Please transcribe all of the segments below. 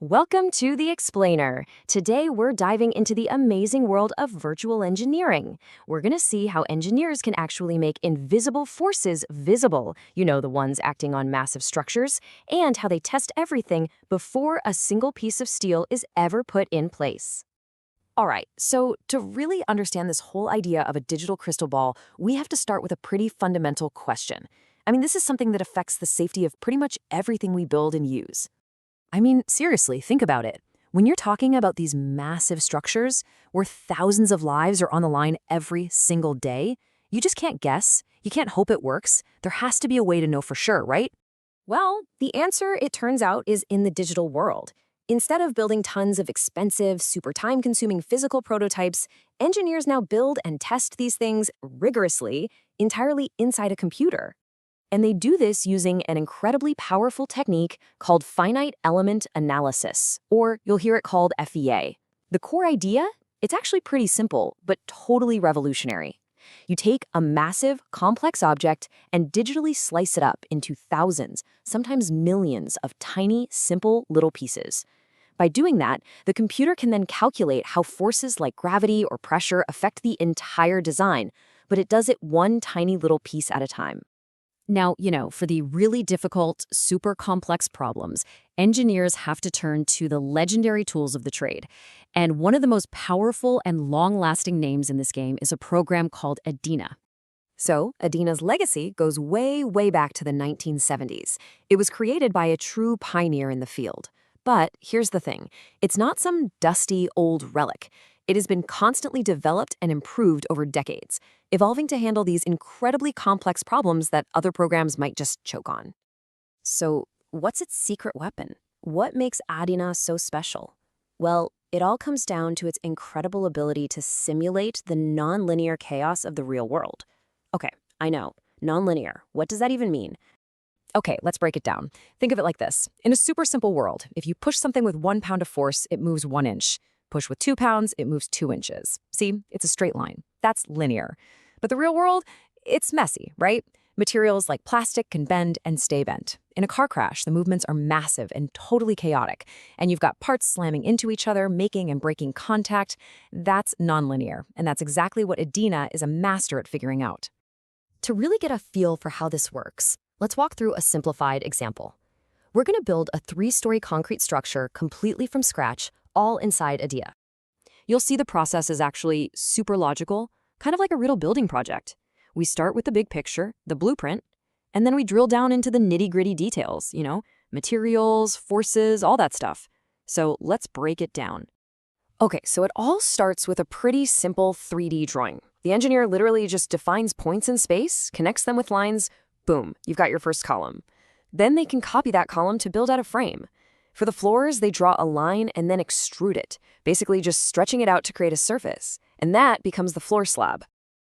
Welcome to The Explainer. Today, we're diving into the amazing world of virtual engineering. We're going to see how engineers can actually make invisible forces visible, the ones acting on massive structures, and how they test everything before a single piece of steel is ever put in place. All right, so to really understand this whole idea of a digital crystal ball, we have to start with a pretty fundamental question. This is something that affects the safety of pretty much everything we build and use. Seriously, think about it. When you're talking about these massive structures where thousands of lives are on the line every single day, you just can't guess. You can't hope it works. There has to be a way to know for sure, right? Well, the answer, it turns out, is in the digital world. Instead of building tons of expensive, super time-consuming physical prototypes, engineers now build and test these things rigorously, entirely inside a computer. And they do this using an incredibly powerful technique called finite element analysis, or you'll hear it called FEA. The core idea? It's actually pretty simple, but totally revolutionary. You take a massive, complex object and digitally slice it up into thousands, sometimes millions of tiny, simple little pieces. By doing that, the computer can then calculate how forces like gravity or pressure affect the entire design, but it does it one tiny little piece at a time. Now, for the really difficult, super complex problems, engineers have to turn to the legendary tools of the trade. And one of the most powerful and long-lasting names in this game is a program called ADINA. So, ADINA's legacy goes way, way back to the 1970s. It was created by a true pioneer in the field. But here's the thing. It's not some dusty old relic. It has been constantly developed and improved over decades, evolving to handle these incredibly complex problems that other programs might just choke on. So, what's its secret weapon? What makes ADINA so special? Well, it all comes down to its incredible ability to simulate the nonlinear chaos of the real world. Okay, I know, nonlinear. What does that even mean? Okay, let's break it down. Think of it like this. In a super simple world, if you push something with 1 pound of force, it moves 1 inch. Push with 2 pounds, it moves 2 inches. See, it's a straight line. That's linear. But the real world, it's messy, right? Materials like plastic can bend and stay bent. In a car crash, the movements are massive and totally chaotic. And you've got parts slamming into each other, making and breaking contact. That's nonlinear. And that's exactly what ADINA is a master at figuring out. To really get a feel for how this works, let's walk through a simplified example. We're going to build a 3-story concrete structure completely from scratch, all inside ADINA. You'll see the process is actually super logical, kind of like a real building project. We start with the big picture, the blueprint, and then we drill down into the nitty-gritty details, materials, forces, all that stuff. So let's break it down. Okay, so it all starts with a pretty simple 3D drawing. The engineer literally just defines points in space, connects them with lines, boom, you've got your first column. Then they can copy that column to build out a frame. For the floors, they draw a line and then extrude it, basically just stretching it out to create a surface. And that becomes the floor slab.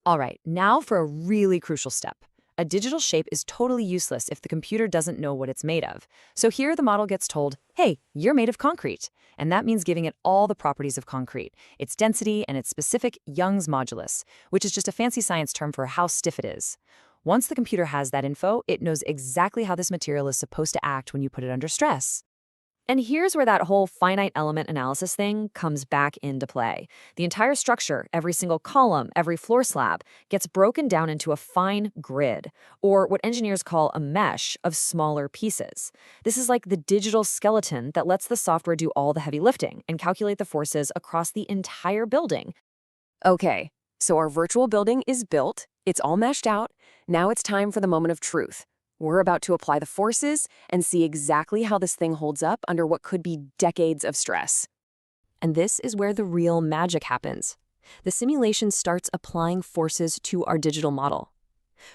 All right, now for a really crucial step. A digital shape is totally useless if the computer doesn't know what it's made of. So here the model gets told, hey, you're made of concrete. And that means giving it all the properties of concrete, its density and its specific Young's modulus, which is just a fancy science term for how stiff it is. Once the computer has that info, it knows exactly how this material is supposed to act when you put it under stress. And here's where that whole finite element analysis thing comes back into play. The entire structure, every single column, every floor slab, gets broken down into a fine grid, or what engineers call a mesh of smaller pieces. This is like the digital skeleton that lets the software do all the heavy lifting and calculate the forces across the entire building. Okay, so our virtual building is built, it's all meshed out, now it's time for the moment of truth. We're about to apply the forces and see exactly how this thing holds up under what could be decades of stress. And this is where the real magic happens. The simulation starts applying forces to our digital model.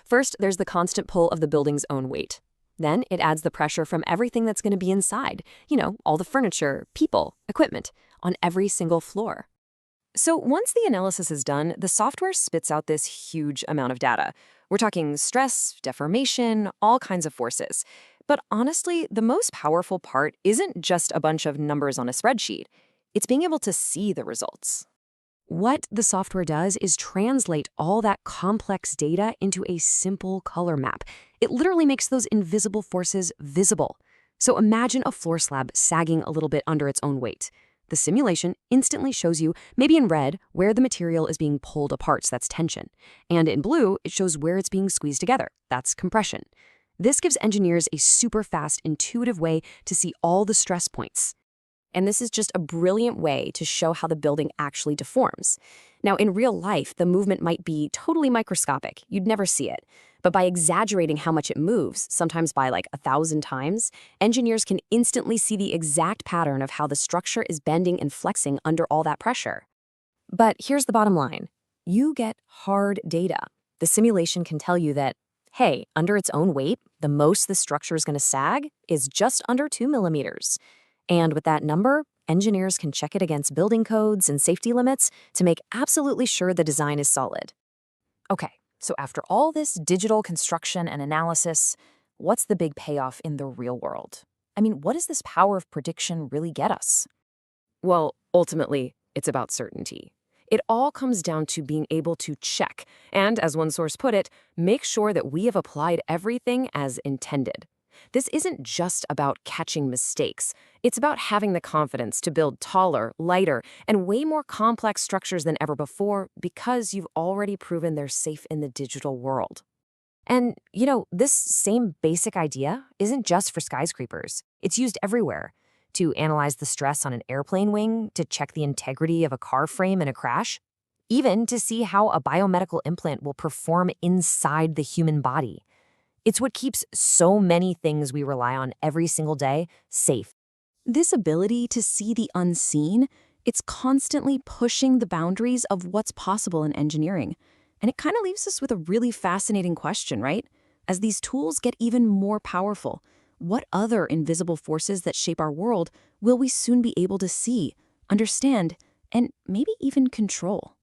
First, there's the constant pull of the building's own weight. Then it adds the pressure from everything that's going to be inside, all the furniture, people, equipment, on every single floor. So once the analysis is done, the software spits out this huge amount of data. We're talking stress, deformation, all kinds of forces. But honestly, the most powerful part isn't just a bunch of numbers on a spreadsheet. It's being able to see the results. What the software does is translate all that complex data into a simple color map. It literally makes those invisible forces visible. So imagine a floor slab sagging a little bit under its own weight. The simulation instantly shows you, maybe in red, where the material is being pulled apart, so that's tension. And in blue, it shows where it's being squeezed together, that's compression. This gives engineers a super fast, intuitive way to see all the stress points. And this is just a brilliant way to show how the building actually deforms. Now, in real life, the movement might be totally microscopic. You'd never see it. But by exaggerating how much it moves, sometimes by like 1,000 times, engineers can instantly see the exact pattern of how the structure is bending and flexing under all that pressure. But here's the bottom line. You get hard data. The simulation can tell you that, hey, under its own weight, the most the structure is going to sag is just under 2 millimeters. And with that number, engineers can check it against building codes and safety limits to make absolutely sure the design is solid. Okay, so after all this digital construction and analysis, what's the big payoff in the real world? I mean, what does this power of prediction really get us? Well, ultimately, it's about certainty. It all comes down to being able to check and, as one source put it, make sure that we have applied everything as intended. This isn't just about catching mistakes. It's about having the confidence to build taller, lighter, and way more complex structures than ever before because you've already proven they're safe in the digital world. And, this same basic idea isn't just for skyscrapers. It's used everywhere. To analyze the stress on an airplane wing, to check the integrity of a car frame in a crash, even to see how a biomedical implant will perform inside the human body. It's what keeps so many things we rely on every single day safe. This ability to see the unseen, it's constantly pushing the boundaries of what's possible in engineering. And it kind of leaves us with a really fascinating question, right? As these tools get even more powerful, what other invisible forces that shape our world will we soon be able to see, understand, and maybe even control?